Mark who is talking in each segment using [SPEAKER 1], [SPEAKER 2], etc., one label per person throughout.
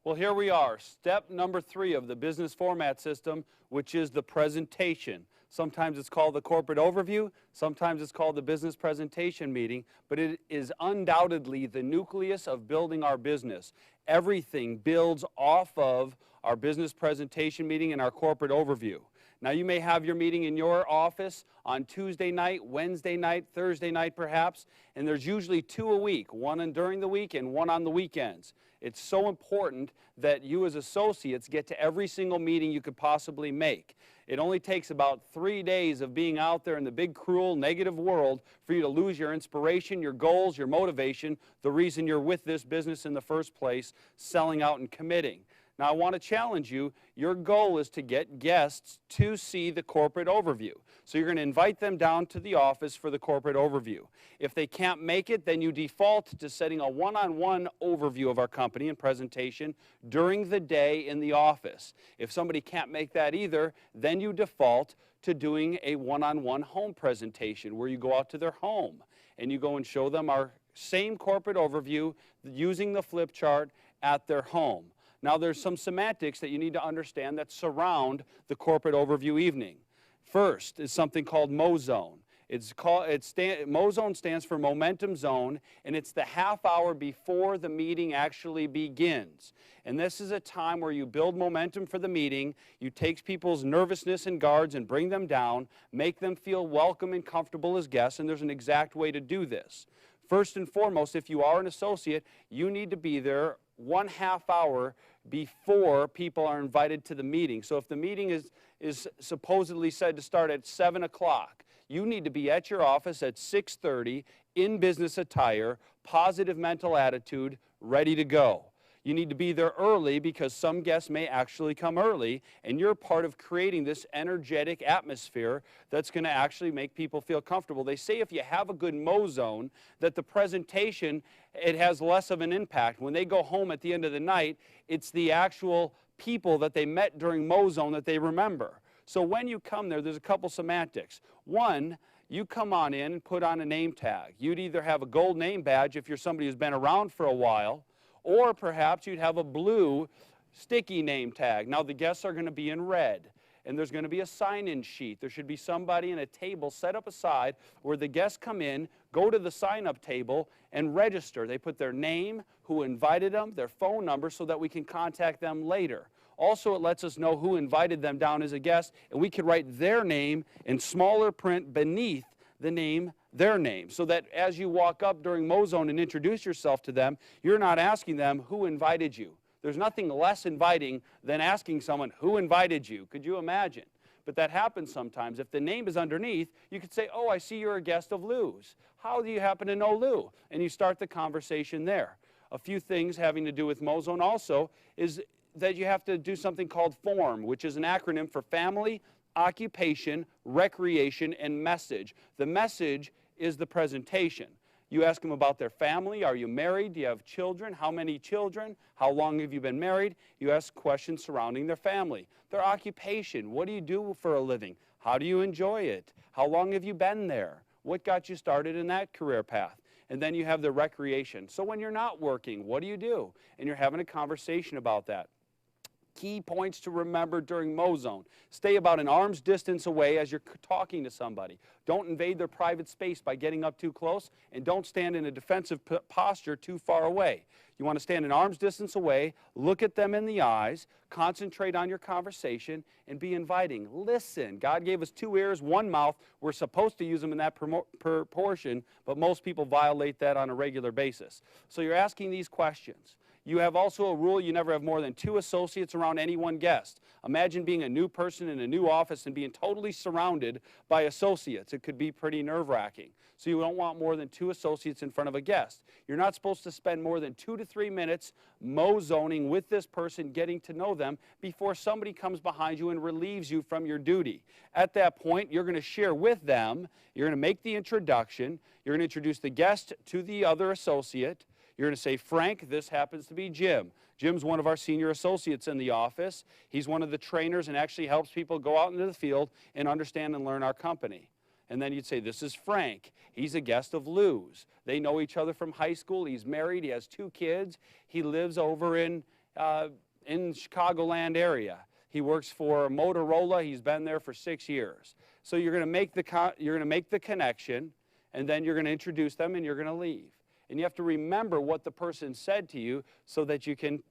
[SPEAKER 1] Well, here we are, step number 3 of the business format system, which is the presentation. Sometimes it's called the corporate overview, sometimes it's called the business presentation meeting, but it is undoubtedly the nucleus of building our business. Everything builds off of our business presentation meeting and our corporate overview. Now, you may have your meeting in your office on Tuesday night, Wednesday night, Thursday night perhaps, and there's usually 2 a week, one during the week and one on the weekends. It's so important that you as associates get to every single meeting you could possibly make. It only takes about 3 days of being out there in the big, cruel, negative world for you to lose your inspiration, your goals, your motivation, the reason you're with this business in the first place, selling out and committing. Now, I want to challenge you. Your goal is to get guests to see the corporate overview. So you're going to invite them down to the office for the corporate overview. If they can't make it, then you default to setting a one-on-one overview of our company and presentation during the day in the office. If somebody can't make that either, then you default to doing a one-on-one home presentation where you go out to their home and you go and show them our same corporate overview using the flip chart at their home. Now, there's some semantics that you need to understand that surround the corporate overview evening. First is something called MoZone. MoZone stands for Momentum Zone, and it's the half hour before the meeting actually begins. And this is a time where you build momentum for the meeting, you take people's nervousness and guards and bring them down, make them feel welcome and comfortable as guests, and there's an exact way to do this. First and foremost, if you are an associate, you need to be there 1/2 hour before people are invited to the meeting. So if the meeting is supposedly said to start at 7 o'clock, you need to be at your office at 6:30 in business attire, positive mental attitude, ready to go. You need to be there early because some guests may actually come early, and you're part of creating this energetic atmosphere that's going to actually make people feel comfortable. They say if you have a good MoZone, that the presentation, it has less of an impact. When they go home at the end of the night, it's the actual people that they met during MoZone that they remember. So when you come there, there's a couple semantics. One, you come on in and put on a name tag. You'd either have a gold name badge if you're somebody who's been around for a while, or perhaps you'd have a blue sticky name tag. Now, the guests are going to be in red, and there's going to be a sign-in sheet. There should be somebody in a table set up aside where the guests come in, go to the sign-up table, and register. They put their name, who invited them, their phone number, so that we can contact them later. Also, it lets us know who invited them down as a guest, and we can write their name in smaller print beneath the name, their name, so that as you walk up during MoZone and introduce yourself to them, you're not asking them who invited you. There's nothing less inviting than asking someone who invited you. Could you imagine? But that happens sometimes. If the name is underneath, you could say, oh, I see you're a guest of Lou's. How do you happen to know Lou? And you start the conversation there. A few things having to do with MoZone also is that you have to do something called FORM, which is an acronym for Family, Occupation, Recreation, and Message. The message is the presentation. You ask them about their family. Are you married? Do you have children? How many children? How long have you been married? You ask questions surrounding their family. Their occupation. What do you do for a living? How do you enjoy it? How long have you been there? What got you started in that career path? And then you have the recreation. So when you're not working, what do you do? And you're having a conversation about that. Key points to remember during MoZone. Stay about an arm's distance away as you're talking to somebody. Don't invade their private space by getting up too close, and don't stand in a defensive posture too far away. You want to stand an arm's distance away, look at them in the eyes, concentrate on your conversation, and be inviting. Listen. God gave us 2 ears, 1 mouth. We're supposed to use them in that proportion, but most people violate that on a regular basis. So you're asking these questions. You have also a rule: you never have more than 2 associates around any one guest. Imagine being a new person in a new office and being totally surrounded by associates. It could be pretty nerve-wracking. So you don't want more than 2 associates in front of a guest. You're not supposed to spend more than 2 to 3 minutes MoZoning with this person, getting to know them, before somebody comes behind you and relieves you from your duty. At that point, you're going to share with them. You're going to make the introduction. You're going to introduce the guest to the other associate. You're going to say, Frank, this happens to be Jim. Jim's one of our senior associates in the office. He's one of the trainers and actually helps people go out into the field and understand and learn our company. And then you'd say, this is Frank. He's a guest of Lou's. They know each other from high school. He's married. He has 2 kids. He lives over in in the Chicagoland area. He works for Motorola. He's been there for 6 years. So you're going to make the connection, and then you're going to introduce them, and you're going to leave. And you have to remember what the person said to you so that you can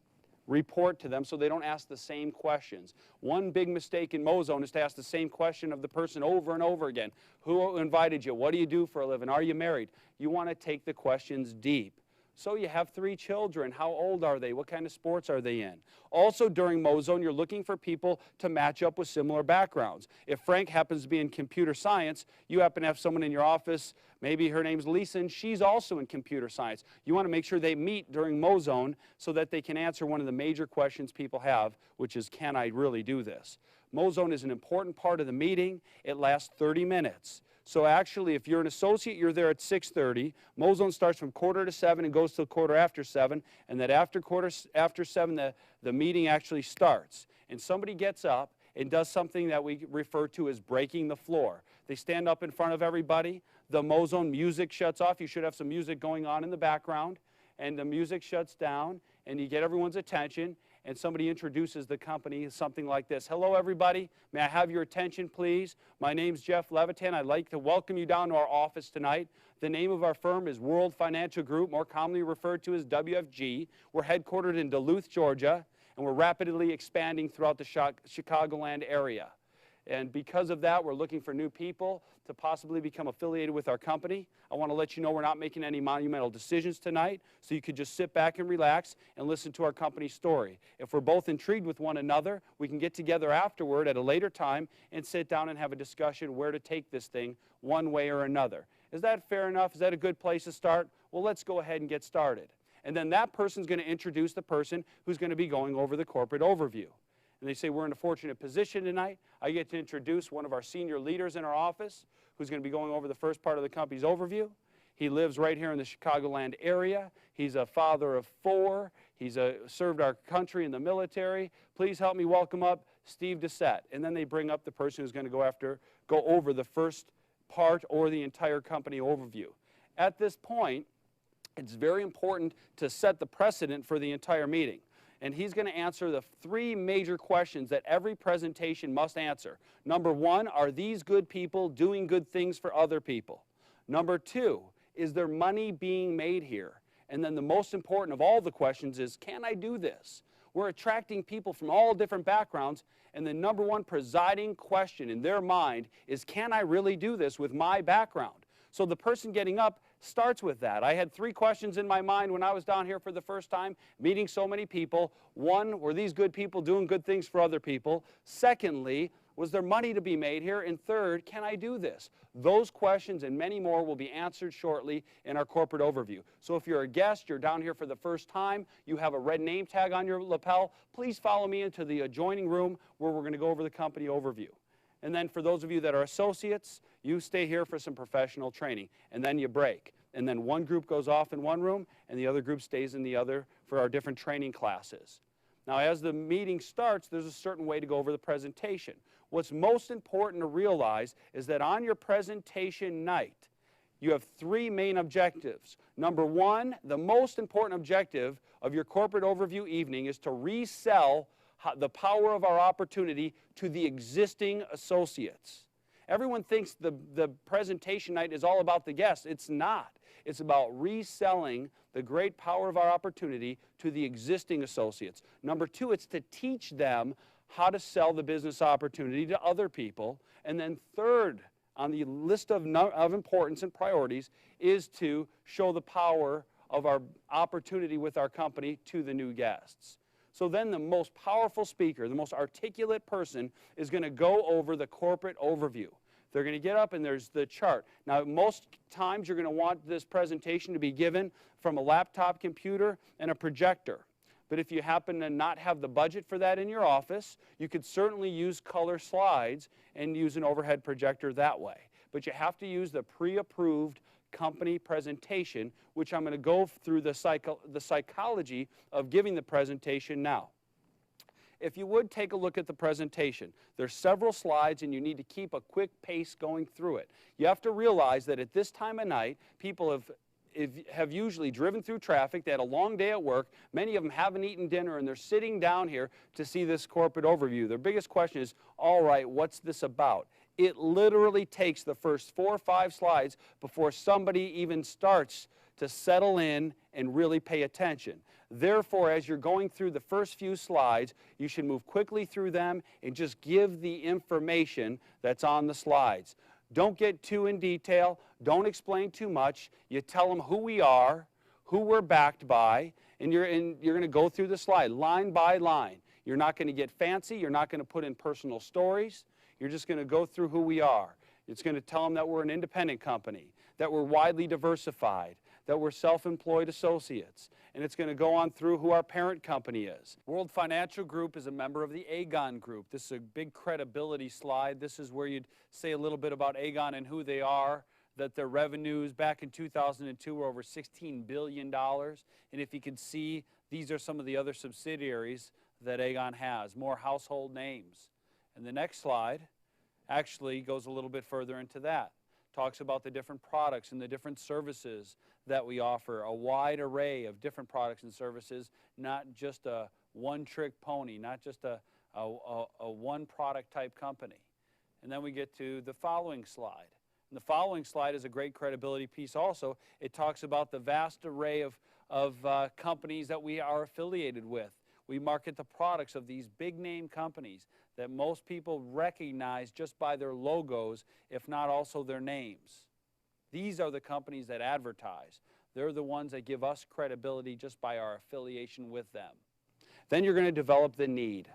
[SPEAKER 1] report to them so they don't ask the same questions. One big mistake in Mozone is to ask the same question of the person over and over again. Who invited you? What do you do for a living? Are you married? You want to take the questions deep. So you have 3 children. How old are they? What kind of sports are they in? Also during Mozone, you're looking for people to match up with similar backgrounds. If Frank happens to be in computer science, you happen to have someone in your office, maybe her name's Lisa, and she's also in computer science. You want to make sure they meet during Mozone so that they can answer one of the major questions people have, which is, can I really do this? Mozone is an important part of the meeting. It lasts 30 minutes. So actually, if you're an associate, you're there at 6:30. Mozone starts from 6:45 and goes till 7:15, and that after 7:15, the meeting actually starts. And somebody gets up and does something that we refer to as breaking the floor. They stand up in front of everybody. The Mozone music shuts off. You should have some music going on in the background. And the music shuts down, and you get everyone's attention, and somebody introduces the company, something like this. Hello, everybody. May I have your attention, please? My name's Jeff Levittan. I'd like to welcome you down to our office tonight. The name of our firm is World Financial Group, more commonly referred to as WFG. We're headquartered in Duluth, Georgia, and we're rapidly expanding throughout the Chicagoland area. And because of that, we're looking for new people to possibly become affiliated with our company. I want to let you know we're not making any monumental decisions tonight, so you could just sit back and relax and listen to our company's story. If we're both intrigued with one another, we can get together afterward at a later time and sit down and have a discussion where to take this thing one way or another. Is that fair enough? Is that a good place to start? Well, let's go ahead and get started. And then that person's going to introduce the person who's going to be going over the corporate overview. And they say, we're in a fortunate position tonight. I get to introduce one of our senior leaders in our office who's going to be going over the first part of the company's overview. He lives right here in the Chicagoland area. He's a father of 4. He's served our country in the military. Please help me welcome up Steve Doucette. And then they bring up the person who's going to go over the first part or the entire company overview. At this point, it's very important to set the precedent for the entire meeting. And he's going to answer the 3 major questions that every presentation must answer. Number 1, are these good people doing good things for other people? Number 2, is there money being made here? And then the most important of all the questions is, can I do this? We're attracting people from all different backgrounds, and the number 1 presiding question in their mind is, can I really do this with my background? So the person getting up starts with that. I had 3 questions in my mind when I was down here for the first time, meeting so many people. 1, were these good people doing good things for other people? Secondly, was there money to be made here? And 3rd, can I do this? Those questions and many more will be answered shortly in our corporate overview. So if you're a guest, you're down here for the first time, you have a red name tag on your lapel, please follow me into the adjoining room where we're going to go over the company overview. And then for those of you that are associates, you stay here for some professional training, and then you break. And then one group goes off in one room, and the other group stays in the other for our different training classes. Now, as the meeting starts, there's a certain way to go over the presentation. What's most important to realize is that on your presentation night, you have 3 main objectives. Number 1, the most important objective of your corporate overview evening is to resell the power of our opportunity to the existing associates. Everyone thinks the presentation night is all about the guests. It's not. It's about reselling the great power of our opportunity to the existing associates. Number 2, it's to teach them how to sell the business opportunity to other people. And then 3rd on the list of importance and priorities is to show the power of our opportunity with our company to the new guests. So then the most powerful speaker, the most articulate person, is going to go over the corporate overview. They're going to get up and there's the chart. Now, most times you're going to want this presentation to be given from a laptop computer and a projector. But if you happen to not have the budget for that in your office, you could certainly use color slides and use an overhead projector that way. But you have to use the pre-approved company presentation, which I'm going to go through the psychology of giving the presentation now. If you would take a look at the presentation, there's several slides and you need to keep a quick pace going through it. You have to realize that at this time of night, people have have usually driven through traffic. They had a long day at work. Many of them haven't eaten dinner, and they're sitting down here to see this corporate overview. Their biggest question is, all right, what's this about? It literally takes the first 4 or 5 slides before somebody even starts to settle in and really pay attention. Therefore, as you're going through the first few slides, you should move quickly through them and just give the information that's on the slides. Don't get too in detail. Don't explain too much. You tell them who we are, who we're backed by, and you're going to go through the slide line by line. You're not going to get fancy. You're not going to put in personal stories. You're just going to go through who we are. It's going to tell them that we're an independent company, that we're widely diversified, that we're self-employed associates, and it's going to go on through who our parent company is. World Financial Group is a member of the Aegon Group. This is a big credibility slide. This is where you'd say a little bit about Aegon and who they are, that their revenues back in 2002 were over $16 billion. And if you can see, these are some of the other subsidiaries that Aegon has, more household names. And the next slide actually goes a little bit further into that. Talks about the different products and the different services that we offer, a wide array of different products and services, not just a one-trick pony, not just a one-product type company. And then we get to the following slide. And the following slide is a great credibility piece also. It talks about the vast array of companies that we are affiliated with. We market the products of these big-name companies that most people recognize just by their logos, if not also their names. These are the companies that advertise. They're the ones that give us credibility just by our affiliation with them. Then you're going to develop the need.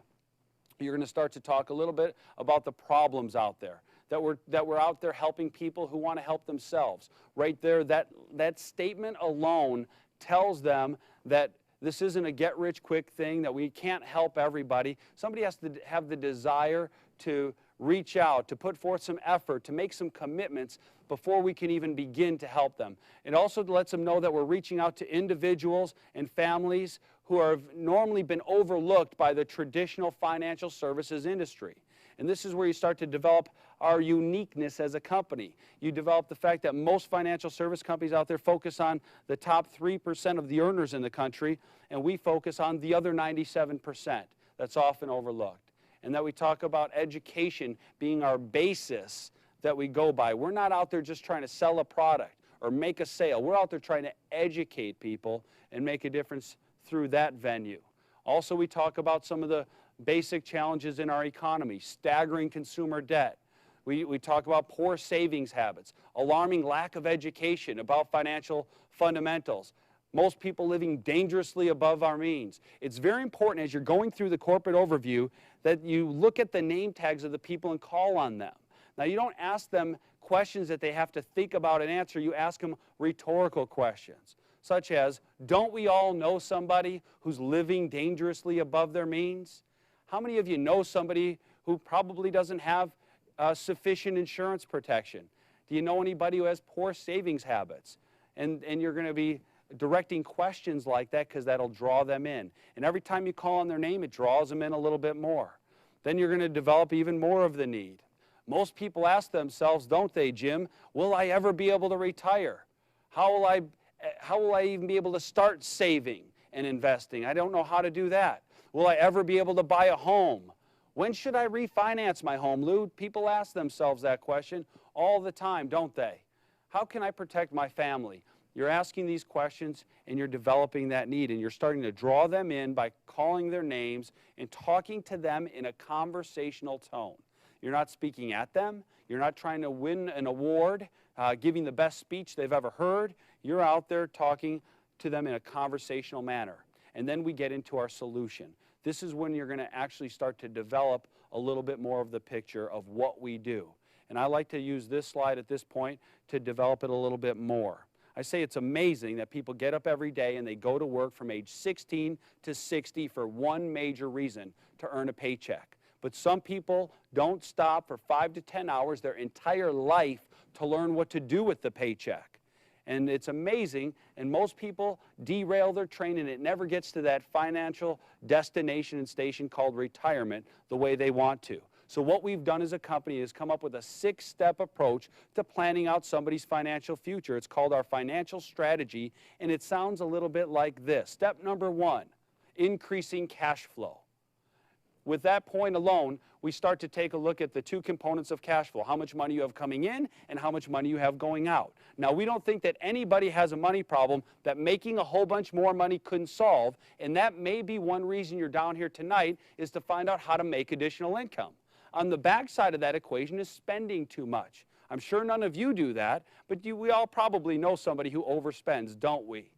[SPEAKER 1] You're going to start to talk a little bit about the problems out there, that we're out there helping people who want to help themselves. Right there, that statement alone tells them that this isn't a get-rich-quick thing, that we can't help everybody. Somebody has to have the desire to reach out, to put forth some effort, to make some commitments before we can even begin to help them. It also lets them know that we're reaching out to individuals and families who have normally been overlooked by the traditional financial services industry. And this is where you start to develop our uniqueness as a company. You develop the fact that most financial service companies out there focus on the top 3% of the earners in the country, and we focus on the other 97% that's often overlooked. And that we talk about education being our basis that we go by. We're not out there just trying to sell a product or make a sale. We're out there trying to educate people and make a difference through that venue. Also, we talk about some of the basic challenges in our economy, staggering consumer debt. We talk about poor savings habits, alarming lack of education about financial fundamentals, most people living dangerously above our means. It's very important as you're going through the corporate overview that you look at the name tags of the people and call on them. Now, you don't ask them questions that they have to think about and answer. You ask them rhetorical questions, such as, don't we all know somebody who's living dangerously above their means? How many of you know somebody who probably doesn't have sufficient insurance protection? Do you know anybody who has poor savings habits? And you're going to be directing questions like that because that'll draw them in. And every time you call on their name, it draws them in a little bit more. Then you're going to develop even more of the need. Most people ask themselves, don't they, Jim, will I ever be able to retire? How will I even be able to start saving and investing? I don't know how to do that. Will I ever be able to buy a home? When should I refinance my home, Lou? People ask themselves that question all the time, don't they? How can I protect my family? You're asking these questions and you're developing that need, and you're starting to draw them in by calling their names and talking to them in a conversational tone. You're not speaking at them. You're not trying to win an award, giving the best speech they've ever heard. You're out there talking to them in a conversational manner. And then we get into our solution. This is when you're going to actually start to develop a little bit more of the picture of what we do. And I like to use this slide at this point to develop it a little bit more. I say it's amazing that people get up every day and they go to work from age 16 to 60 for one major reason, to earn a paycheck. But some people don't stop for 5 to 10 hours their entire life to learn what to do with the paycheck. And it's amazing, and most people derail their train and it never gets to that financial destination and station called retirement the way they want to. So what we've done as a company is come up with a 6-step approach to planning out somebody's financial future. It's called our financial strategy, and it sounds a little bit like this. Step number 1, increasing cash flow. With that point alone, we start to take a look at the 2 components of cash flow, how much money you have coming in and how much money you have going out. Now, we don't think that anybody has a money problem that making a whole bunch more money couldn't solve, and that may be one reason you're down here tonight, is to find out how to make additional income. On the back side of that equation is spending too much. I'm sure none of you do that, but we all probably know somebody who overspends, don't we?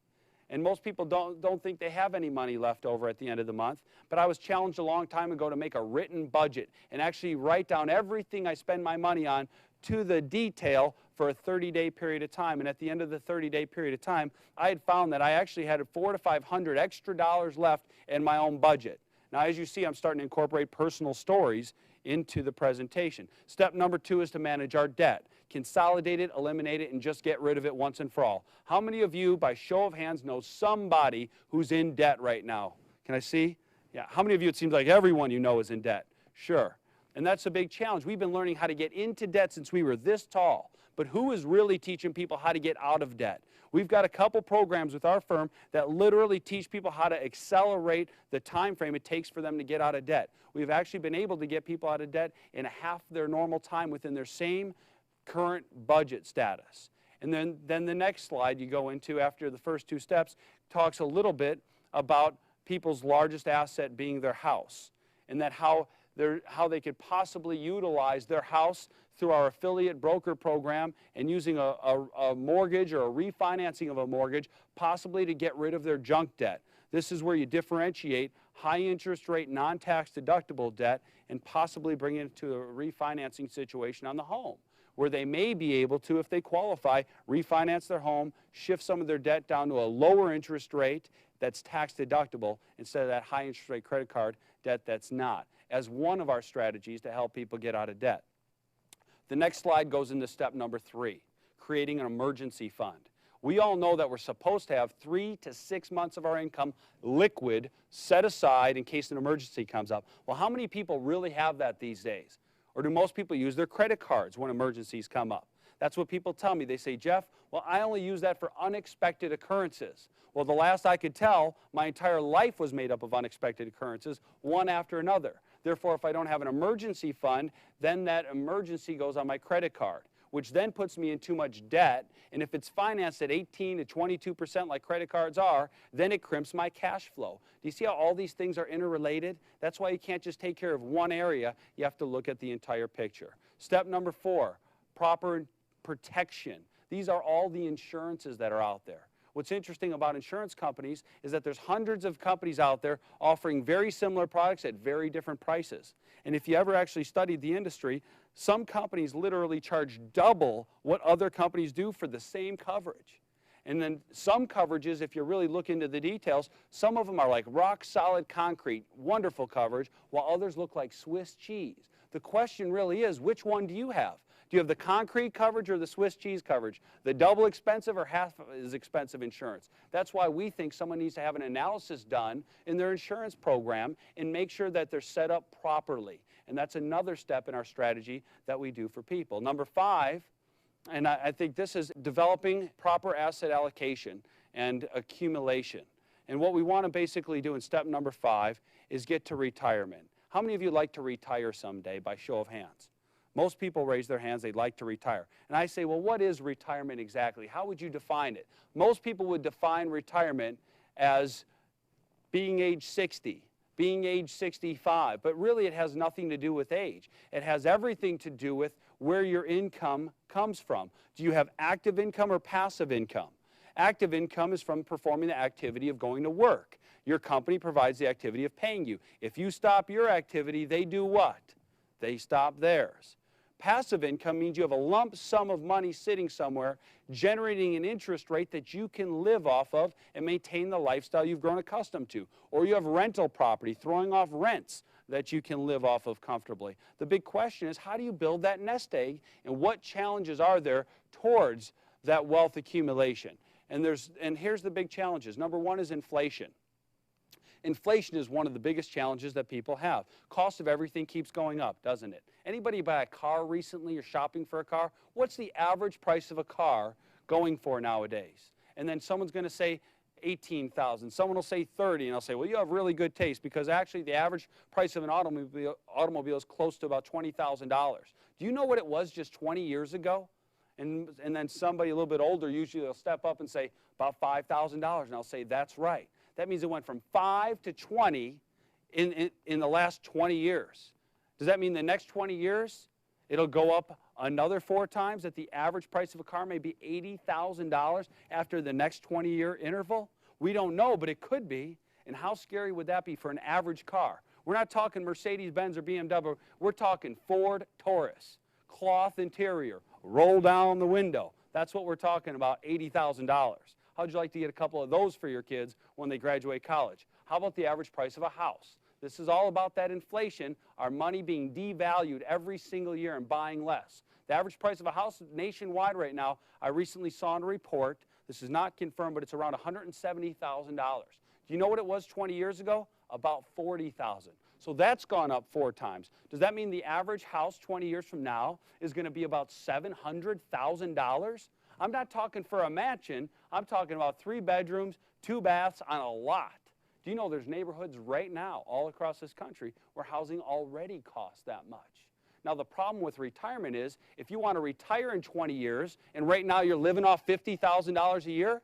[SPEAKER 1] And most people don't think they have any money left over at the end of the month. But I was challenged a long time ago to make a written budget and actually write down everything I spend my money on to the detail for a 30-day period of time. And at the end of the 30-day period of time, I had found that I actually had $400 to $500 extra dollars left in my own budget. Now, as you see, I'm starting to incorporate personal stories into the presentation. Step number 2 is to manage our debt. Consolidate it, eliminate it, and just get rid of it once and for all. How many of you, by show of hands, know somebody who's in debt right now? Can I see? Yeah. How many of you, it seems like everyone you know is in debt? Sure. And that's a big challenge. We've been learning how to get into debt since we were this tall. But who is really teaching people how to get out of debt? We've got a couple programs with our firm that literally teach people how to accelerate the time frame it takes for them to get out of debt. We've actually been able to get people out of debt in half their normal time within their same current budget status. And then the next slide you go into after the first 2 steps talks a little bit about people's largest asset being their house, and that how they could possibly utilize their house through our affiliate broker program and using a mortgage or a refinancing of a mortgage possibly to get rid of their junk debt. This is where you differentiate high interest rate, non-tax deductible debt and possibly bring it to a refinancing situation on the home, where they may be able to, if they qualify, refinance their home, shift some of their debt down to a lower interest rate that's tax deductible instead of that high interest rate credit card debt that's not, as one of our strategies to help people get out of debt. The next slide goes into step number 3, creating an emergency fund. We all know that we're supposed to have 3 to 6 months of our income liquid set aside in case an emergency comes up. Well, how many people really have that these days? Or do most people use their credit cards when emergencies come up? That's what people tell me. They say, Jeff, well, I only use that for unexpected occurrences. Well, the last I could tell, my entire life was made up of unexpected occurrences, one after another. Therefore, if I don't have an emergency fund, then that emergency goes on my credit card, which then puts me in too much debt. And if it's financed at 18 to 22% like credit cards are, then it crimps my cash flow. Do you see how all these things are interrelated? That's why you can't just take care of one area. You have to look at the entire picture. Step number 4, proper protection. These are all the insurances that are out there. What's interesting about insurance companies is that there's hundreds of companies out there offering very similar products at very different prices. And if you ever actually studied the industry, some companies literally charge double what other companies do for the same coverage. And then some coverages, if you really look into the details, some of them are like rock solid concrete, wonderful coverage, while others look like Swiss cheese. The question really is, which one do you have? Do you have the concrete coverage or the Swiss cheese coverage? The double expensive or half as expensive insurance? That's why we think someone needs to have an analysis done in their insurance program and make sure that they're set up properly. And that's another step in our strategy that we do for people. Number 5, and I think this is developing proper asset allocation and accumulation. And what we want to basically do in step number 5 is get to retirement. How many of you like to retire someday by show of hands? Most people raise their hands, they'd like to retire. And I say, well, what is retirement exactly? How would you define it? Most people would define retirement as being age 60, being age 65, but really it has nothing to do with age. It has everything to do with where your income comes from. Do you have active income or passive income? Active income is from performing the activity of going to work. Your company provides the activity of paying you. If you stop your activity, they do what? They stop theirs. Passive income means you have a lump sum of money sitting somewhere, generating an interest rate that you can live off of and maintain the lifestyle you've grown accustomed to. Or you have rental property, throwing off rents that you can live off of comfortably. The big question is, how do you build that nest egg, and what challenges are there towards that wealth accumulation? And here's the big challenges. Number 1 is inflation. Inflation is one of the biggest challenges that people have. Cost of everything keeps going up, doesn't it? Anybody buy a car recently or shopping for a car? What's the average price of a car going for nowadays? And then someone's going to say 18,000. Someone will say 30, and I'll say, well, you have really good taste, because actually the average price of an automobile is close to about $20,000. Do you know what it was just 20 years ago? And then somebody a little bit older usually will step up and say about $5,000, and I'll say that's right. That means it went from 5 to 20 in the last 20 years. Does that mean the next 20 years it'll go up another 4 times, that the average price of a car may be $80,000 after the next 20-year interval? We don't know, but it could be. And how scary would that be for an average car? We're not talking Mercedes-Benz or BMW. We're talking Ford Taurus, cloth interior, roll down the window. That's what we're talking about, $80,000. How'd you like to get a couple of those for your kids when they graduate college? How about the average price of a house? This is all about that inflation, our money being devalued every single year and buying less. The average price of a house nationwide right now, I recently saw in a report, this is not confirmed, but it's around $170,000. Do you know what it was 20 years ago? About $40,000. So that's gone up 4 times. Does that mean the average house 20 years from now is going to be about $700,000? I'm not talking for a mansion. I'm talking about 3 bedrooms, 2 baths on a lot. Do you know there's neighborhoods right now all across this country where housing already costs that much? Now, the problem with retirement is if you want to retire in 20 years and right now you're living off $50,000 a year,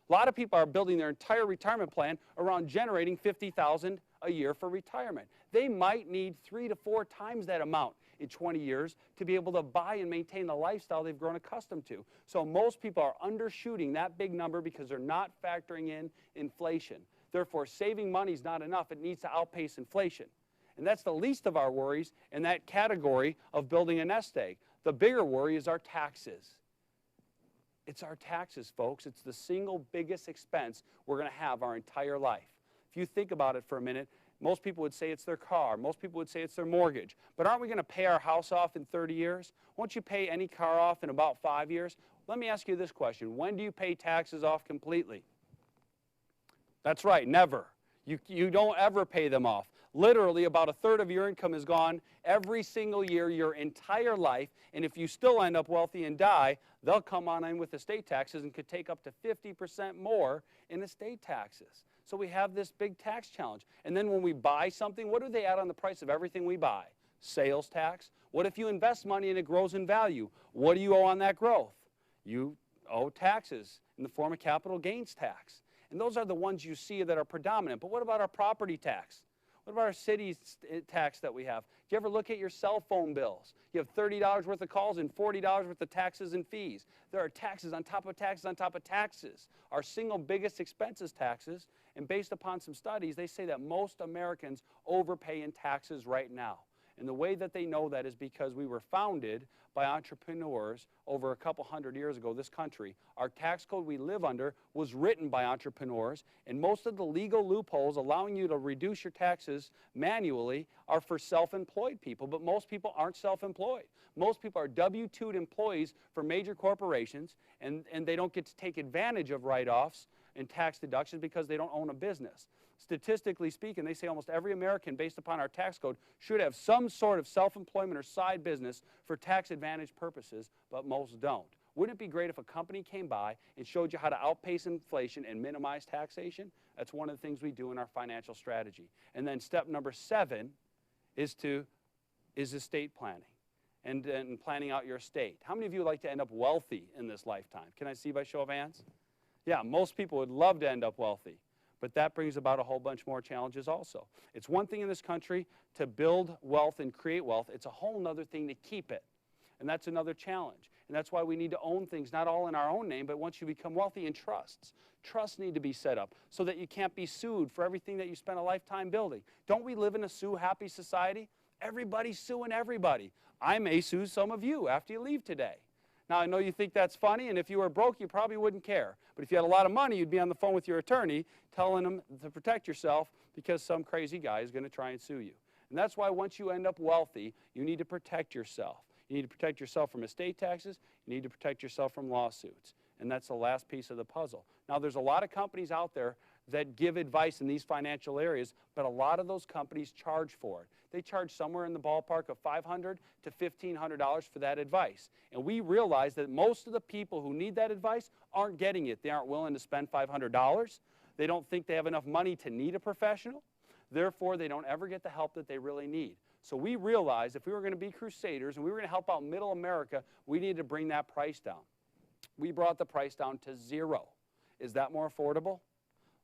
[SPEAKER 1] a lot of people are building their entire retirement plan around generating $50,000 a year for retirement. They might need 3 to 4 times that amount in 20 years to be able to buy and maintain the lifestyle they've grown accustomed to. So most people are undershooting that big number because they're not factoring in inflation. Therefore, saving money is not enough. It needs to outpace inflation. And that's the least of our worries in that category of building a nest egg. The bigger worry is our taxes. It's our taxes, folks. It's the single biggest expense we're going to have our entire life. If you think about it for a minute, most people would say it's their car. Most people would say it's their mortgage. But aren't we going to pay our house off in 30 years? Won't you pay any car off in about 5 years? Let me ask you this question. When do you pay taxes off completely? That's right, never. You don't ever pay them off. Literally, about 1/3 of your income is gone every single year, your entire life, and if you still end up wealthy and die, they'll come on in with estate taxes and could take up to 50% more in estate taxes. So we have this big tax challenge. And then when we buy something, what do they add on the price of everything we buy? Sales tax. What if you invest money and it grows in value? What do you owe on that growth? You owe taxes in the form of capital gains tax. And those are the ones you see that are predominant. But what about our property tax? What about our city tax that we have? Do you ever look at your cell phone bills? You have $30 worth of calls and $40 worth of taxes and fees. There are taxes on top of taxes on top of taxes. Our single biggest expense is taxes. And based upon some studies, they say that most Americans overpay in taxes right now. And the way that they know that is because we were founded by entrepreneurs over a couple hundred years ago, this country. Our tax code we live under was written by entrepreneurs, and most of the legal loopholes allowing you to reduce your taxes manually are for self-employed people, but most people aren't self-employed. Most people are W-2'd employees for major corporations, and they don't get to take advantage of write-offs and tax deductions because they don't own a business. Statistically speaking, they say almost every American, based upon our tax code, should have some sort of self-employment or side business for tax advantage purposes, but most don't. Wouldn't it be great if a company came by and showed you how to outpace inflation and minimize taxation? That's one of the things we do in our financial strategy. And then step number 7 is estate planning and planning out your estate. How many of you would like to end up wealthy in this lifetime? Can I see by show of hands? Yeah, most people would love to end up wealthy. But that brings about a whole bunch more challenges also. It's one thing in this country to build wealth and create wealth. It's a whole other thing to keep it. And that's another challenge. And that's why we need to own things, not all in our own name, but once you become wealthy in trusts. Trusts need to be set up so that you can't be sued for everything that you spent a lifetime building. Don't we live in a sue-happy society? Everybody's suing everybody. I may sue some of you after you leave today. Now, I know you think that's funny, and if you were broke, you probably wouldn't care. But if you had a lot of money, you'd be on the phone with your attorney telling them to protect yourself because some crazy guy is going to try and sue you. And that's why once you end up wealthy, you need to protect yourself. You need to protect yourself from estate taxes. You need to protect yourself from lawsuits. And that's the last piece of the puzzle. Now, there's a lot of companies out there that give advice in these financial areas, but a lot of those companies charge for it. They charge somewhere in the ballpark of $500 to $1,500 for that advice. And we realize that most of the people who need that advice aren't getting it. They aren't willing to spend $500. They don't think they have enough money to need a professional. Therefore, they don't ever get the help that they really need. So we realized if we were going to be crusaders and we were going to help out middle America, we needed to bring that price down. We brought the price down to $0. Is that more affordable?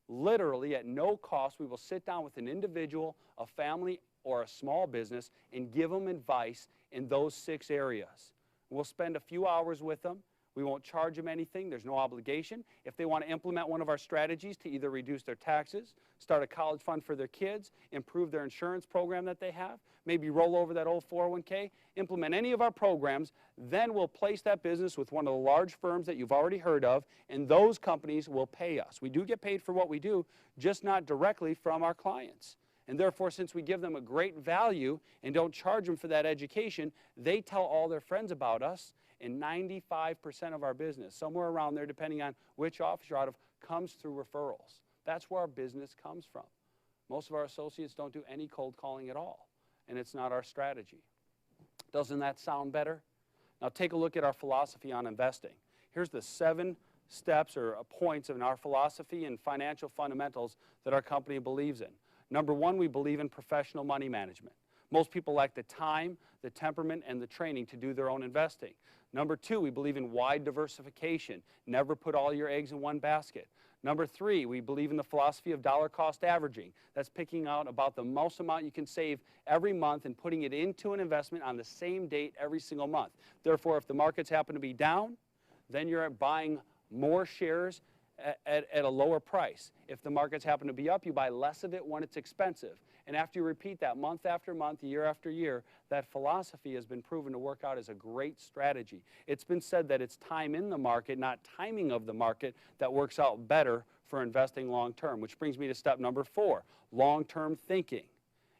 [SPEAKER 1] Literally, at no cost, we will sit down with an individual, a family, or a small business and give them advice in those 6 areas. We'll spend a few hours with them. We won't charge them anything. There's no obligation. If they want to implement one of our strategies to either reduce their taxes, start a college fund for their kids, improve their insurance program that they have, maybe roll over that old 401k, implement any of our programs, then we'll place that business with one of the large firms that you've already heard of, and those companies will pay us. We do get paid for what we do, just not directly from our clients. And therefore, since we give them a great value and don't charge them for that education, they tell all their friends about us, and 95% of our business, somewhere around there, depending on which office you're out of, comes through referrals. That's where our business comes from. Most of our associates don't do any cold calling at all, and it's not our strategy. Doesn't that sound better? Now take a look at our philosophy on investing. Here's the 7 steps or points in our philosophy and financial fundamentals that our company believes in. Number 1, we believe in professional money management. Most people lack the time, the temperament, and the training to do their own investing. Number 2, we believe in wide diversification. Never put all your eggs in one basket. Number 3, we believe in the philosophy of dollar cost averaging. That's picking out about the most amount you can save every month and putting it into an investment on the same date every single month. Therefore, if the markets happen to be down, then you're buying more shares at a lower price. If the markets happen to be up, you buy less of it when it's expensive. And after you repeat that month after month, year after year, that philosophy has been proven to work out as a great strategy. It's been said that it's time in the market, not timing of the market, that works out better for investing long term, which brings me to step number 4, long-term thinking.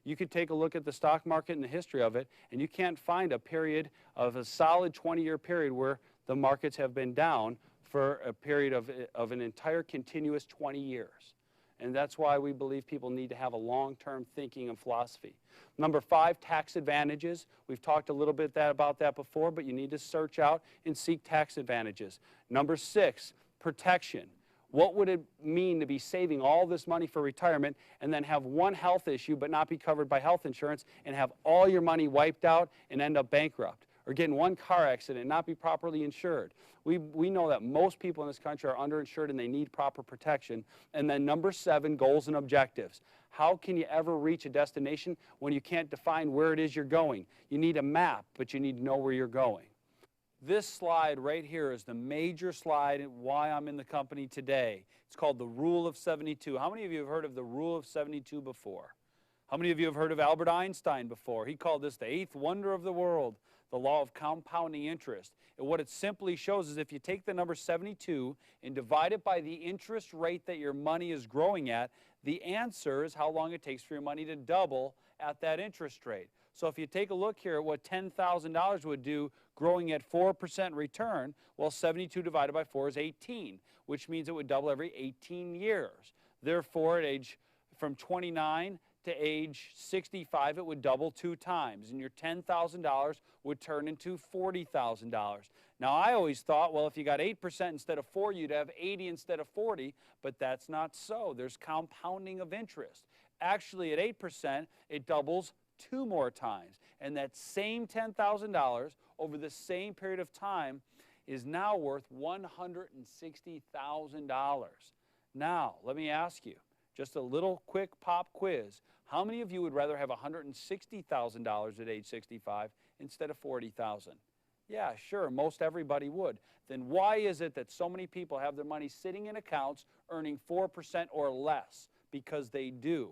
[SPEAKER 1] You could take a look at the stock market and the history of it, and you can't find a period of a solid 20-year period where the markets have been down for a period of an entire continuous 20 years. And that's why we believe people need to have a long-term thinking and philosophy. Number 5, tax advantages. We've talked a little bit about that before, but you need to search out and seek tax advantages. Number 6, protection. What would it mean to be saving all this money for retirement and then have one health issue but not be covered by health insurance and have all your money wiped out and end up bankrupt? Or get in one car accident and not be properly insured. We know that most people in this country are underinsured and they need proper protection. And then number 7, goals and objectives. How can you ever reach a destination when you can't define where it is you're going? You need a map, but you need to know where you're going. This slide right here is the major slide and why I'm in the company today. It's called the Rule of 72. How many of you have heard of the Rule of 72 before? How many of you have heard of Albert Einstein before? He called this the 8th wonder of the world, the law of compounding interest. And what it simply shows is if you take the number 72 and divide it by the interest rate that your money is growing at, the answer is how long it takes for your money to double at that interest rate. So if you take a look here at what $10,000 would do growing at 4% return, well, 72 divided by 4 is 18, which means it would double every 18 years. Therefore, at age from 29 to age 65, it would double 2 times, and your $10,000 would turn into $40,000. Now, I always thought, well, if you got 8% instead of 4, you'd have 80 instead of 40, but that's not so. There's compounding of interest. Actually, at 8%, it doubles 2 more times, and that same $10,000 over the same period of time is now worth $160,000. Now, let me ask you, just a little quick pop quiz. How many of you would rather have $160,000 at age 65 instead of $40,000? Yeah, sure, most everybody would. Then why is it that so many people have their money sitting in accounts earning 4% or less? Because they do.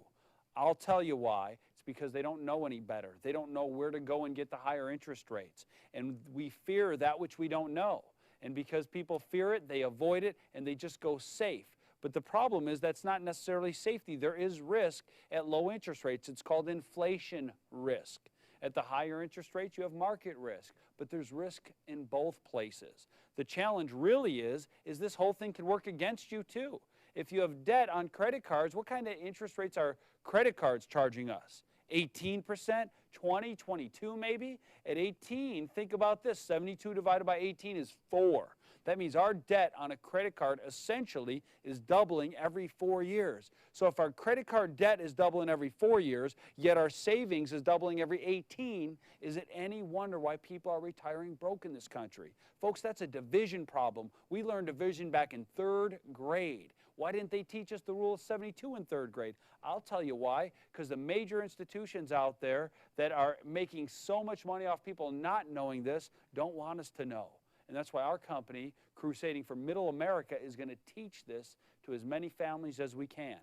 [SPEAKER 1] I'll tell you why. It's because they don't know any better. They don't know where to go and get the higher interest rates. And we fear that which we don't know. And because people fear it, they avoid it, and they just go safe. But the problem is that's not necessarily safety. There is risk at low interest rates. It's called inflation risk. At the higher interest rates, you have market risk. But there's risk in both places. The challenge really is this whole thing can work against you too. If you have debt on credit cards, what kind of interest rates are credit cards charging us? 18%, 20, 22 maybe? At 18, think about this, 72 divided by 18 is 4. That means our debt on a credit card essentially is doubling every 4 years. So if our credit card debt is doubling every 4 years, yet our savings is doubling every 18, is it any wonder why people are retiring broke in this country? Folks, that's a division problem. We learned division back in 3rd grade. Why didn't they teach us the rule of 72 in 3rd grade? I'll tell you why. Because the major institutions out there that are making so much money off people not knowing this don't want us to know. And that's why our company, Crusading for Middle America, is going to teach this to as many families as we can.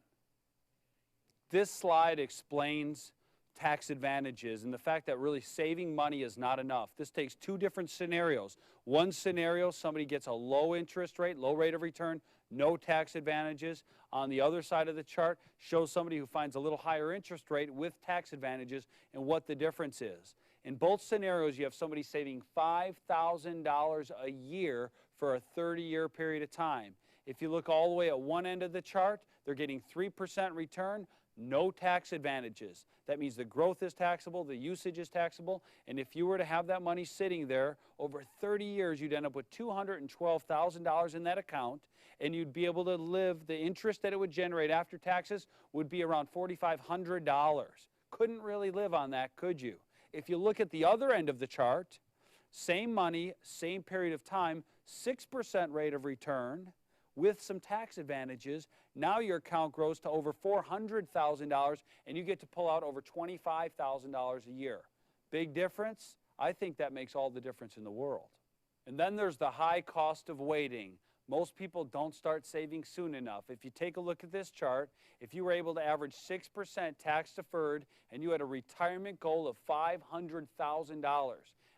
[SPEAKER 1] This slide explains tax advantages and the fact that really saving money is not enough. This takes 2 different scenarios. One scenario, somebody gets a low interest rate, low rate of return, no tax advantages. On the other side of the chart shows somebody who finds a little higher interest rate with tax advantages and what the difference is. In both scenarios, you have somebody saving $5,000 a year for a 30-year period of time. If you look all the way at one end of the chart, they're getting 3% return, no tax advantages. That means the growth is taxable, the usage is taxable, and if you were to have that money sitting there over 30 years, you'd end up with $212,000 in that account, and you'd be able to live, the interest that it would generate after taxes would be around $4,500. Couldn't really live on that, could you? If you look at the other end of the chart, same money, same period of time, 6% rate of return with some tax advantages. Now your account grows to over $400,000 and you get to pull out over $25,000 a year. Big difference? I think that makes all the difference in the world. And then there's the high cost of waiting. Most people don't start saving soon enough. If you take a look at this chart, if you were able to average 6% tax deferred and you had a retirement goal of $500,000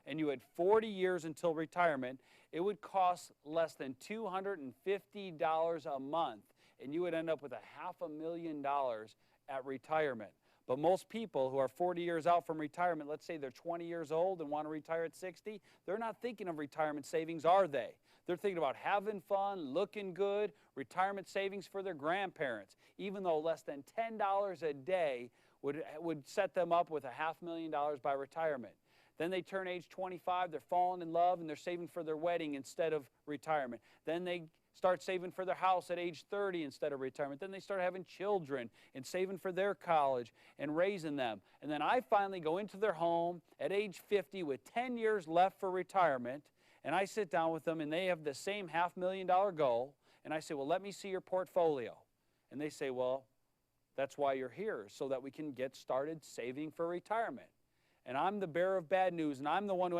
[SPEAKER 1] and you had 40 years until retirement, it would cost less than $250 a month and you would end up with $500,000 at retirement. But most people who are 40 years out from retirement, let's say they're 20 years old and want to retire at 60, they're not thinking of retirement savings, are they? They're thinking about having fun, looking good, retirement savings for their grandparents, even though less than $10 a day would set them up with $500,000 by retirement. Then they turn age 25, they're falling in love, and they're saving for their wedding instead of retirement. Then they start saving for their house at age 30 instead of retirement. Then they start having children and saving for their college and raising them. And then I finally go into their home at age 50 with 10 years left for retirement, and I sit down with them and they have the same $500,000 goal, and I say, well, let me see your portfolio. And they say, well, that's why you're here, so that we can get started saving for retirement. And I'm the bearer of bad news, and I'm the one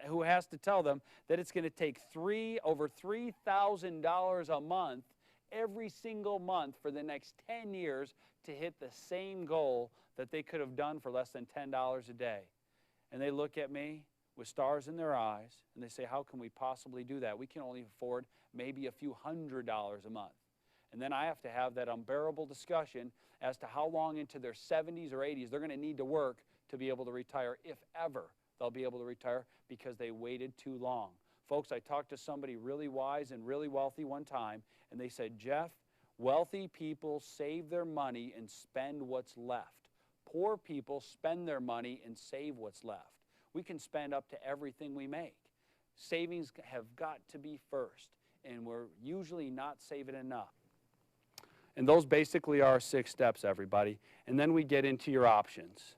[SPEAKER 1] who has to tell them that it's going to take over $3,000 a month every single month for the next 10 years to hit the same goal that they could have done for less than $10 a day. And they look at me with stars in their eyes, and they say, how can we possibly do that? We can only afford maybe a few $100s a month. And then I have to have that unbearable discussion as to how long into their 70s or 80s they're going to need to work to be able to retire, if ever they'll be able to retire, because they waited too long. Folks, I talked to somebody really wise and really wealthy one time, and they said, Jeff, wealthy people save their money and spend what's left. Poor people spend their money and save what's left. We can spend up to everything we make. Savings have got to be first, and we're usually not saving enough. And those basically are 6 steps, everybody. And then we get into your options.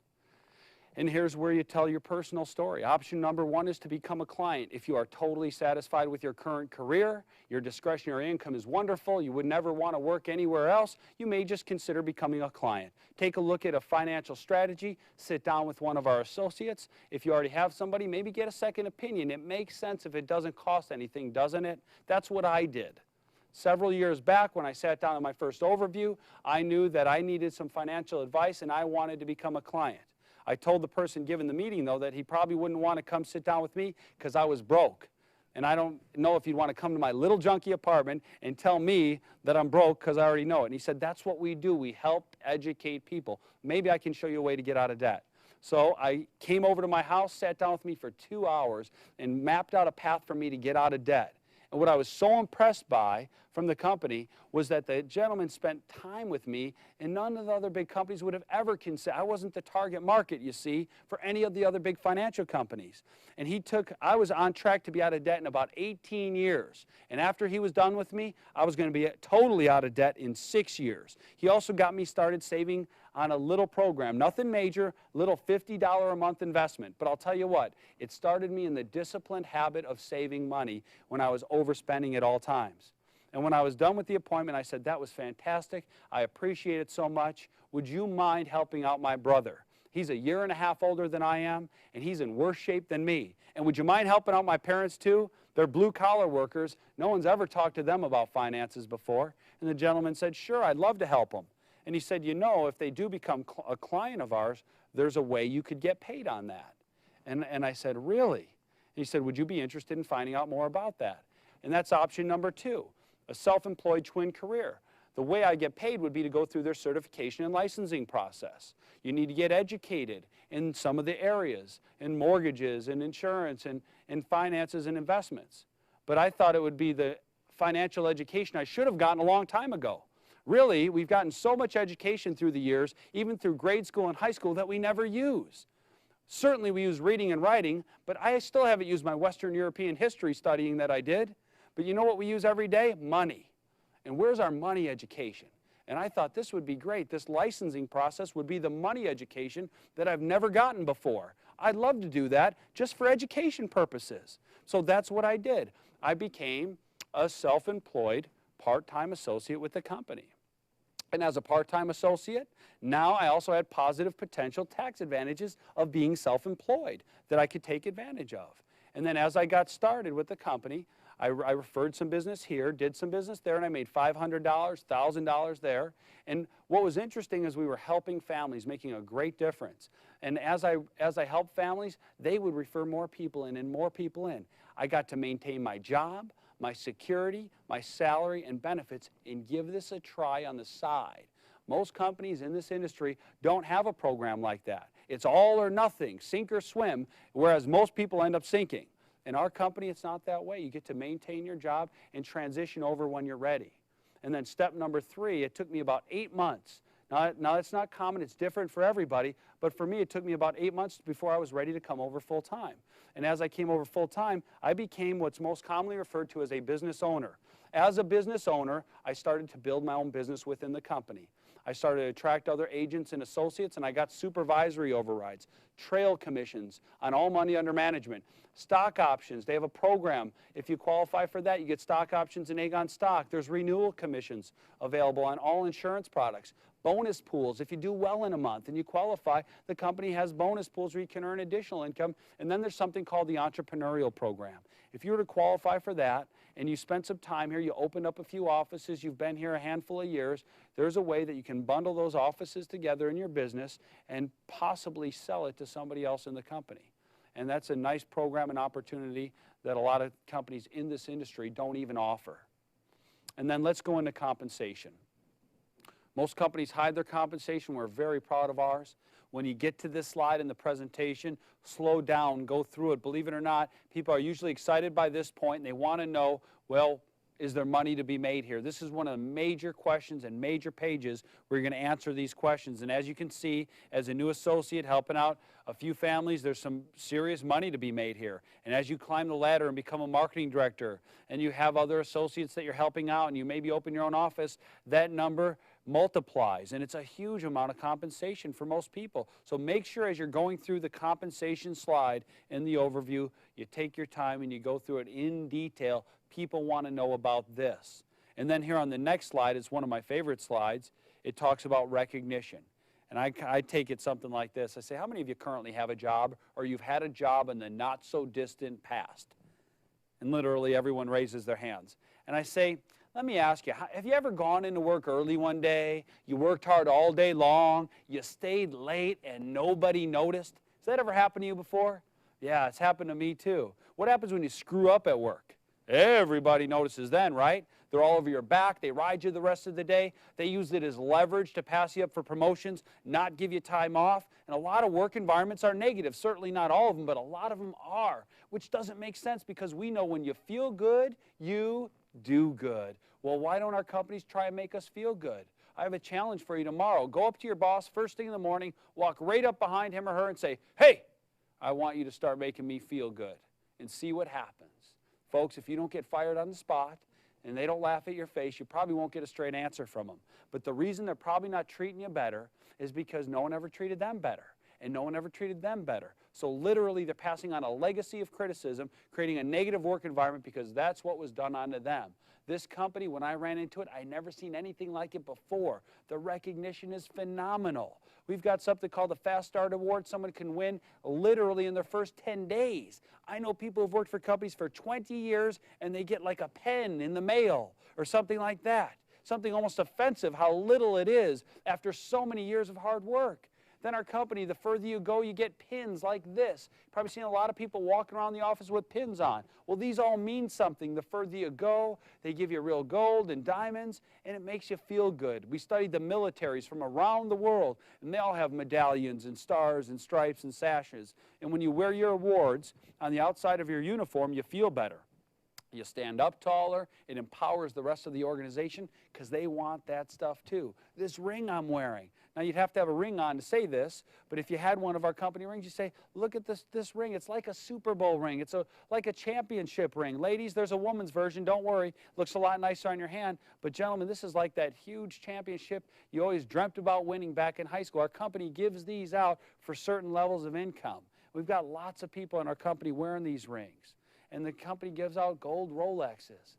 [SPEAKER 1] And here's where you tell your personal story. Option number 1 is to become a client. If you are totally satisfied with your current career, your discretionary income is wonderful, you would never want to work anywhere else, you may just consider becoming a client. Take a look at a financial strategy, sit down with one of our associates. If you already have somebody, maybe get a second opinion. It makes sense if it doesn't cost anything, doesn't it? That's what I did. Several years back when I sat down at my first overview, I knew that I needed some financial advice and I wanted to become a client. I told the person giving the meeting, though, that he probably wouldn't want to come sit down with me because I was broke. And I don't know if he'd want to come to my little junky apartment and tell me that I'm broke because I already know it. And he said, that's what we do. We help educate people. Maybe I can show you a way to get out of debt. So I came over to my house, sat down with me for 2 hours, and mapped out a path for me to get out of debt. And what I was so impressed by from the company was that the gentleman spent time with me, and none of the other big companies would have ever considered. I wasn't the target market, you see, for any of the other big financial companies. And I was on track to be out of debt in about 18 years. And after he was done with me, I was going to be totally out of debt in 6 years. He also got me started saving on a little program, nothing major, little $50 a month investment. But I'll tell you what, it started me in the disciplined habit of saving money when I was overspending at all times. And when I was done with the appointment, I said, that was fantastic. I appreciate it so much. Would you mind helping out my brother? He's a year and a half older than I am, and he's in worse shape than me. And would you mind helping out my parents too? They're blue-collar workers. No one's ever talked to them about finances before. And the gentleman said, sure, I'd love to help them. And he said, you know, if they do become a client of ours, there's a way you could get paid on that. And I said, really? And he said, would you be interested in finding out more about that? And that's option number 2, a self-employed twin career. The way I get paid would be to go through their certification and licensing process. You need to get educated in some of the areas, in mortgages and insurance and finances and investments. But I thought it would be the financial education I should have gotten a long time ago. Really, we've gotten so much education through the years, even through grade school and high school, that we never use. Certainly we use reading and writing, but I still haven't used my Western European history studying that I did. But you know what we use every day? Money. And where's our money education? And I thought this would be great. This licensing process would be the money education that I've never gotten before. I'd love to do that just for education purposes. So that's what I did. I became a self-employed part-time associate with the company. And as a part-time associate, now I also had positive potential tax advantages of being self-employed that I could take advantage of. And then as I got started with the company, I referred some business here, did some business there, and I made $500, $1,000 there. And what was interesting is we were helping families, making a great difference. And as I helped families, they would refer more people in and more people in. I got to maintain my job, my security, my salary, and benefits, and give this a try on the side. Most companies in this industry don't have a program like that. It's all or nothing, sink or swim, whereas most people end up sinking. In our company, it's not that way. You get to maintain your job and transition over when you're ready. And then step number 3, it took me about 8 months. Now it's not common, it's different for everybody, but for me it took me about 8 months before I was ready to come over full time. And as I came over full time, I became what's most commonly referred to as a business owner. As a business owner, I started to build my own business within the company. I started to attract other agents and associates, and I got supervisory overrides, trail commissions on all money under management, stock options. They have a program. If you qualify for that, you get stock options in Aegon stock. There's renewal commissions available on all insurance products. Bonus pools. If you do well in a month and you qualify, the company has bonus pools where you can earn additional income. And then there's something called the entrepreneurial program. If you were to qualify for that and you spent some time here, you opened up a few offices, you've been here a handful of years, there's a way that you can bundle those offices together in your business and possibly sell it to somebody else in the company. And that's a nice program and opportunity that a lot of companies in this industry don't even offer. And then let's go into compensation. Most companies hide their compensation. We're very proud of ours. When you get to this slide in the presentation, slow down, go through it. Believe it or not, people are usually excited by this point and they want to know, well, is there money to be made here? This is one of the major questions and major pages where you're going to answer these questions. And as you can see, as a new associate helping out a few families, there's some serious money to be made here. And as you climb the ladder and become a marketing director and you have other associates that you're helping out and you maybe open your own office, that number multiplies, and it's a huge amount of compensation for most people. So make sure as you're going through the compensation slide in the overview, you take your time and you go through it in detail. People want to know about this. And then here on the next slide, it's one of my favorite slides, it talks about recognition. And I take it something like this. I say, how many of you currently have a job or you've had a job in the not so distant past? And literally everyone raises their hands. And I say, let me ask you, have you ever gone into work early one day, you worked hard all day long, you stayed late and nobody noticed? Has that ever happened to you before? Yeah, it's happened to me too. What happens when you screw up at work? Everybody notices then, right? They're all over your back. They ride you the rest of the day. They use it as leverage to pass you up for promotions, not give you time off. And a lot of work environments are negative. Certainly not all of them, but a lot of them are, which doesn't make sense because we know when you feel good, you do good. Well, why don't our companies try and make us feel good? I have a challenge for you tomorrow. Go up to your boss first thing in the morning, walk right up behind him or her and say, hey, I want you to start making me feel good, and see what happens. Folks, if you don't get fired on the spot and they don't laugh at your face, you probably won't get a straight answer from them. But the reason they're probably not treating you better is because no one ever treated them better, and no one ever treated them better. So literally they're passing on a legacy of criticism, creating a negative work environment because that's what was done onto them. This company, when I ran into it, I never seen anything like it before. The recognition is phenomenal. We've got something called the Fast Start Award. Someone can win literally in their first 10 days. I know people who've worked for companies for 20 years and they get like a pen in the mail or something like that. Something almost offensive how little it is after so many years of hard work. Then our company, the further you go, you get pins like this. You've probably seen a lot of people walking around the office with pins on. Well, these all mean something. The further you go, they give you real gold and diamonds, and it makes you feel good. We studied the militaries from around the world, and they all have medallions and stars and stripes and sashes. And when you wear your awards on the outside of your uniform, you feel better. You stand up taller. It empowers the rest of the organization because they want that stuff too. This ring I'm wearing. Now, you'd have to have a ring on to say this, but if you had one of our company rings, you say, look at this ring. It's like a Super Bowl ring. It's like a championship ring. Ladies, there's a woman's version. Don't worry. Looks a lot nicer on your hand. But gentlemen, this is like that huge championship you always dreamt about winning back in high school. Our company gives these out for certain levels of income. We've got lots of people in our company wearing these rings. And the company gives out gold Rolexes.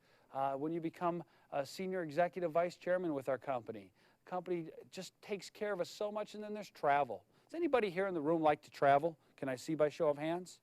[SPEAKER 1] When you become a senior executive vice chairman with our company, the company just takes care of us so much. And then there's travel. Does anybody here in the room like to travel? Can I see by show of hands?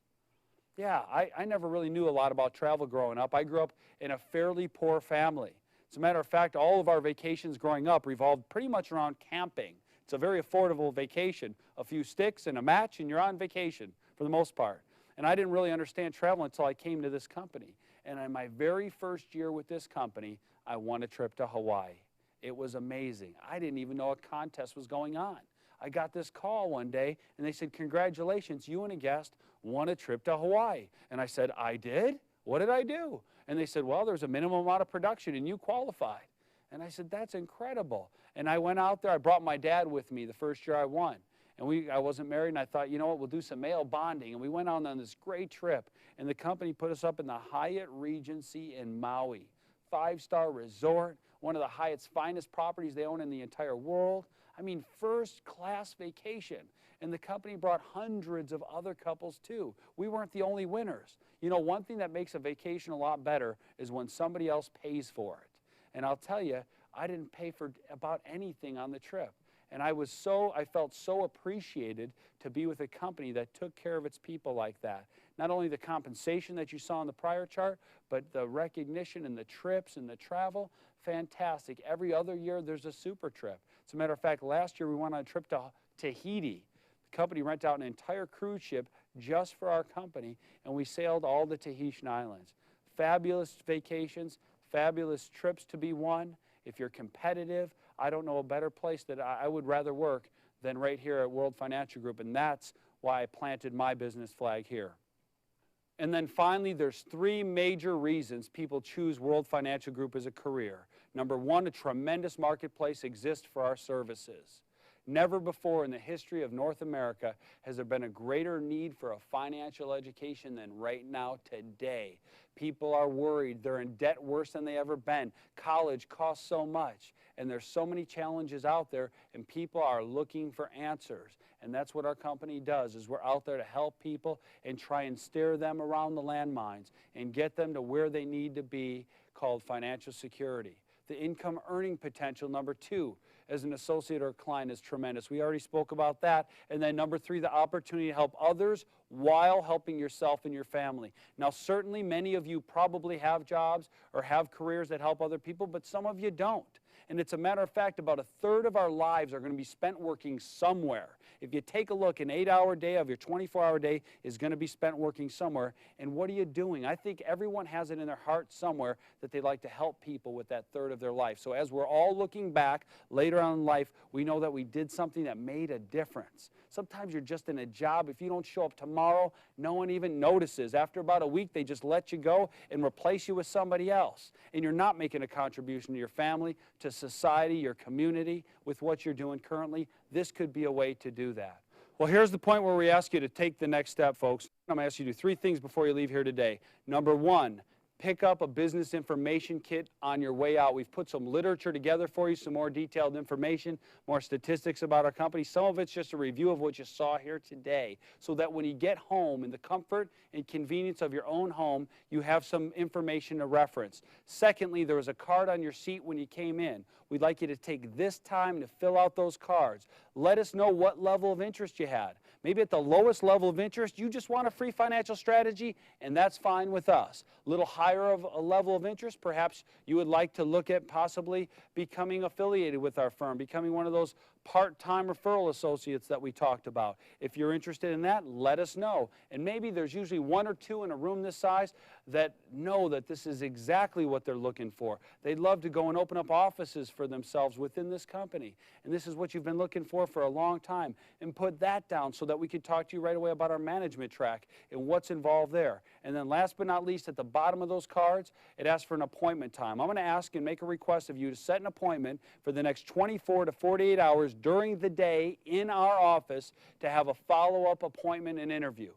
[SPEAKER 1] Yeah, I never really knew a lot about travel growing up. I grew up in a fairly poor family. As a matter of fact, all of our vacations growing up revolved pretty much around camping. It's a very affordable vacation. A few sticks and a match and you're on vacation for the most part. And I didn't really understand travel until I came to this company. And in my very first year with this company, I won a trip to Hawaii. It was amazing. I didn't even know a contest was going on. I got this call one day, and they said, congratulations, you and a guest won a trip to Hawaii. And I said, I did? What did I do? And they said, well, there's a minimum amount of production, and you qualified. And I said, that's incredible. And I went out there. I brought my dad with me the first year I won. And I wasn't married, and I thought, you know what, we'll do some male bonding. And we went out on this great trip, and the company put us up in the Hyatt Regency in Maui. 5-star resort, one of the Hyatt's finest properties they own in the entire world. I mean, first-class vacation. And the company brought hundreds of other couples, too. We weren't the only winners. You know, one thing that makes a vacation a lot better is when somebody else pays for it. And I'll tell you, I didn't pay for about anything on the trip. And I felt so appreciated to be with a company that took care of its people like that. Not only the compensation that you saw on the prior chart, but the recognition and the trips and the travel, fantastic. Every other year there's a super trip. As a matter of fact, last year we went on a trip to Tahiti. The company rented out an entire cruise ship just for our company, and we sailed all the Tahitian islands. Fabulous vacations, fabulous trips to be won. If you're competitive, I don't know a better place that I would rather work than right here at World Financial Group, and that's why I planted my business flag here. And then finally, there's 3 major reasons people choose World Financial Group as a career. Number 1, a tremendous marketplace exists for our services. Never before in the history of North America has there been a greater need for a financial education than right now today. People are worried. They're in debt worse than they ever been. College costs so much, and there's so many challenges out there, and people are looking for answers. And that's what our company does, is we're out there to help people and try and steer them around the landmines and get them to where they need to be, called financial security. The income earning potential, number 2, as an associate or client is tremendous. We already spoke about that. And then number 3, the opportunity to help others while helping yourself and your family. Now, certainly many of you probably have jobs or have careers that help other people, but some of you don't. And it's a matter of fact, about 1/3 of our lives are going to be spent working somewhere. If you take a look, an 8-hour day of your 24-hour day is going to be spent working somewhere. And what are you doing? I think everyone has it in their heart somewhere that they'd like to help people with that third of their life. So as we're all looking back later on in life, we know that we did something that made a difference. Sometimes you're just in a job. If you don't show up tomorrow, no one even notices. After about a week, they just let you go and replace you with somebody else. And you're not making a contribution to your family, to society, your community with what you're doing currently. This could be a way to do that. Well, here's the point where we ask you to take the next step, folks. I'm going to ask you to do 3 things before you leave here today. Number 1, pick up a business information kit on your way out. We've put some literature together for you, some more detailed information, more statistics about our company. Some of it's just a review of what you saw here today, so that when you get home in the comfort and convenience of your own home, you have some information to reference. Secondly, there was a card on your seat when you came in. We'd like you to take this time to fill out those cards. Let us know what level of interest you had. Maybe at the lowest level of interest, you just want a free financial strategy, and that's fine with us. A little higher of a level of interest, perhaps you would like to look at possibly becoming affiliated with our firm, becoming one of those part-time referral associates that we talked about. If you're interested in that, let us know. And maybe there's usually 1 or 2 in a room this size that know that this is exactly what they're looking for. They'd love to go and open up offices for themselves within this company. And this is what you've been looking for a long time. And put that down so that we can talk to you right away about our management track and what's involved there. And then last but not least, at the bottom of those cards, it asks for an appointment time. I'm going to ask and make a request of you to set an appointment for the next 24 to 48 hours during the day in our office to have a follow-up appointment and interview.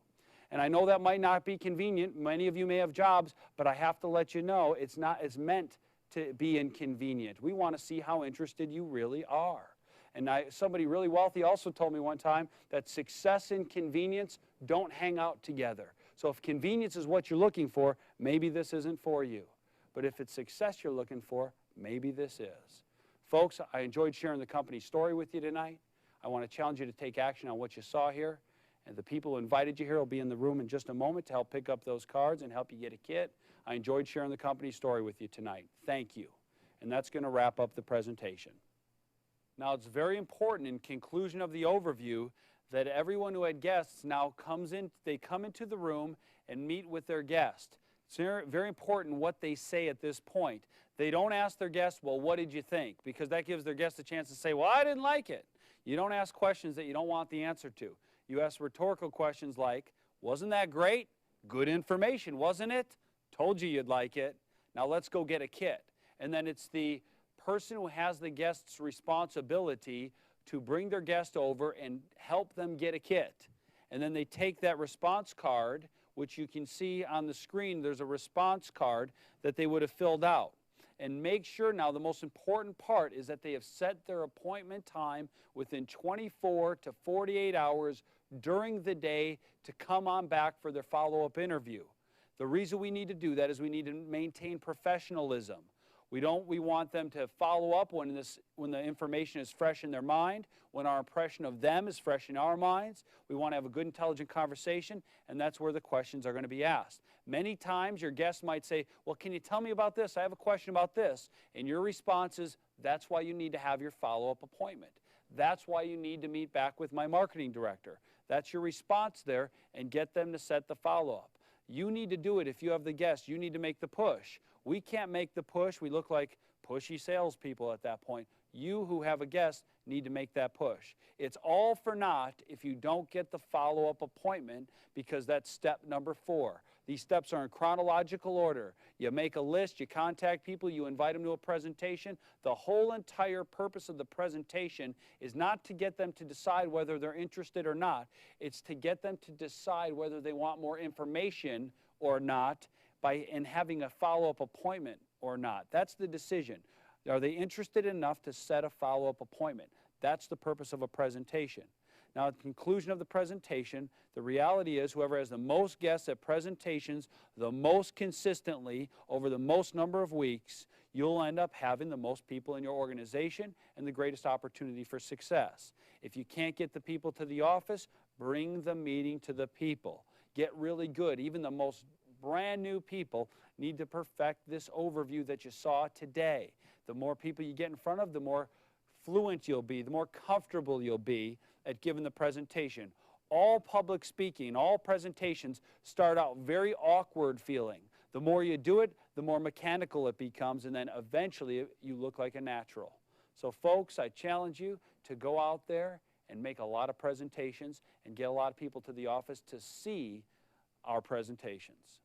[SPEAKER 1] And I know that might not be convenient. Many of you may have jobs, but I have to let you know it's meant to be inconvenient. We want to see how interested you really are. And somebody really wealthy also told me one time that success and convenience don't hang out together. So if convenience is what you're looking for, maybe this isn't for you. But if it's success you're looking for, maybe this is. Folks, I enjoyed sharing the company story with you tonight. I want to challenge you to take action on what you saw here. And the people who invited you here will be in the room in just a moment to help pick up those cards and help you get a kit. I enjoyed sharing the company story with you tonight. Thank you. And that's going to wrap up the presentation. Now, it's very important in conclusion of the overview that everyone who had guests now they come into the room and meet with their guest. It's very important what they say at this point. They don't ask their guest, well, what did you think? Because that gives their guest a chance to say, well, I didn't like it. You don't ask questions that you don't want the answer to. You ask rhetorical questions like, wasn't that great? Good information, wasn't it? Told you you'd like it. Now let's go get a kit. And then it's the person who has the guest's responsibility to bring their guest over and help them get a kit. And then they take that response card, which you can see on the screen. There's a response card that they would have filled out. And make sure now, the most important part is that they have set their appointment time within 24 to 48 hours during the day to come on back for their follow-up interview. The reason we need to do that is we need to maintain professionalism. We want them to follow up when the information is fresh in their mind, when our impression of them is fresh in our minds. We want to have a good, intelligent conversation, and that's where the questions are going to be asked. Many times your guest might say, well, can you tell me about this? I have a question about this. And your response is, that's why you need to have your follow-up appointment. That's why you need to meet back with my marketing director. That's your response there, and get them to set the follow-up. You need to do it if you have the guest. You need to make the push. We can't make the push. We look like pushy salespeople at that point. You who have a guest need to make that push. It's all for naught if you don't get the follow-up appointment, because that's step number 4. These steps are in chronological order. You make a list, you contact people, you invite them to a presentation. The whole entire purpose of the presentation is not to get them to decide whether they're interested or not. It's to get them to decide whether they want more information or not in having a follow-up appointment or not. That's the decision. Are they interested enough to set a follow-up appointment? That's the purpose of a presentation. Now, at the conclusion of the presentation, the reality is whoever has the most guests at presentations the most consistently over the most number of weeks, you'll end up having the most people in your organization and the greatest opportunity for success. If you can't get the people to the office, bring the meeting to the people. Get really good. Even the most brand new people need to perfect this overview that you saw today. The more people you get in front of, the more fluent you'll be, the more comfortable you'll be at giving the presentation. All public speaking, all presentations start out very awkward feeling. The more you do it, the more mechanical it becomes, and then eventually you look like a natural. So folks, I challenge you to go out there and make a lot of presentations and get a lot of people to the office to see our presentations.